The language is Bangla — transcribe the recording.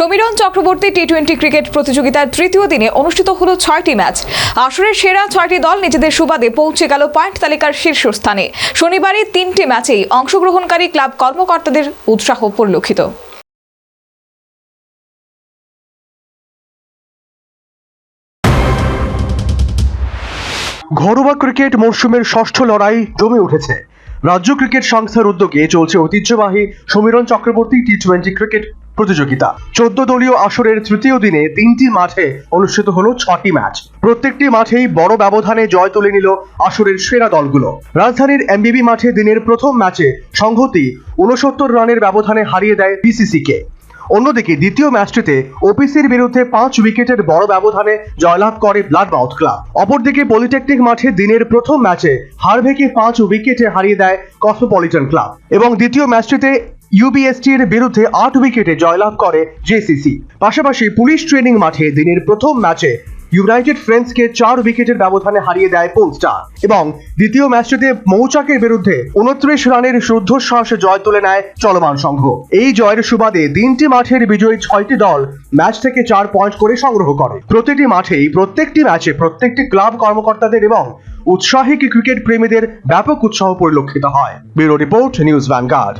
সমীরণ চক্রবর্তী টি-20 ক্রিকেট প্রতিযোগিতার তৃতীয় দিনে অনুষ্ঠিত হলো 6টি ম্যাচ। আসরের সেরা 6টি দল নিজেদের সুবাদে পৌঁছে গেল পয়েন্ট তালিকার শীর্ষস্থানে। শনিবারই 3টি ম্যাচেই অংশগ্রহণকারী ক্লাব কর্মকর্তাদের উৎসাহ পরিলক্ষিত। ঘরোয়া ক্রিকেট মরশুমের ষষ্ঠ লড়াই জমে উঠেছে। রাজ্য ক্রিকেট সংস্থার উদ্যোগে চলছে ঐতিহ্যবাহী সমীরণ চক্রবর্তী টি-20 ক্রিকেট প্রতিযোগিতা। 14 দলীয় আসরের তৃতীয় দিনে 3টি মাঠে অনুষ্ঠিত হলো 6টি ম্যাচ। প্রত্যেকটি মাঠেই বড় ব্যবধানে জয় তুলে নিল আসরের সেরা দলগুলো। রাজধানীর এমবিবি মাঠে দিনের প্রথম ম্যাচে সংহতি 69 রানের ব্যবধানে হারিয়ে দেয় পিসিসিকে। অন্যদিকে দ্বিতীয় ম্যাচটিতে ওপিসির বিরুদ্ধে 5 উইকেটের বড় ব্যবধানে জয়লাভ করে ব্লাডমাউথ ক্লাব। অপরদিকে পলিটেকনিক মাঠে দিনের প্রথম ম্যাচে হার ভেঙে 5 উইকেটে হারিয়ে দেয় কসমোপলিটন ক্লাব এবং দ্বিতীয় ম্যাচটিতে ইউবিএসটির বিরুদ্ধে 8 উইকেটে জয়লাভ করে জেসিসি। পাশাপাশি পুলিশ ট্রেনিং মাঠে দিনের প্রথম ম্যাচে ইউনাইটেড ফ্রেন্ডসকে 4 উইকেটের ব্যবধানে হারিয়ে দেয় পুল স্টার এবং দ্বিতীয় ম্যাচটিতে মৌচাকের বিরুদ্ধে 29 রানের রুদ্ধশ্বাসে জয় তুলে নেয় চলমান সংঘ। এই জয়ের সুবাদে 3টি মাঠের বিজয়ী 6টি দল ম্যাচ থেকে 4 পয়েন্ট করে সংগ্রহ করে। প্রতিটি মাঠেই প্রত্যেকটি ম্যাচে প্রত্যেকটি ক্লাব কর্মকর্তাদের এবং উৎসাহী ক্রিকেট প্রেমীদের ব্যাপক উৎসাহ পরিলক্ষিত হয়। Bureau report, news vanguard.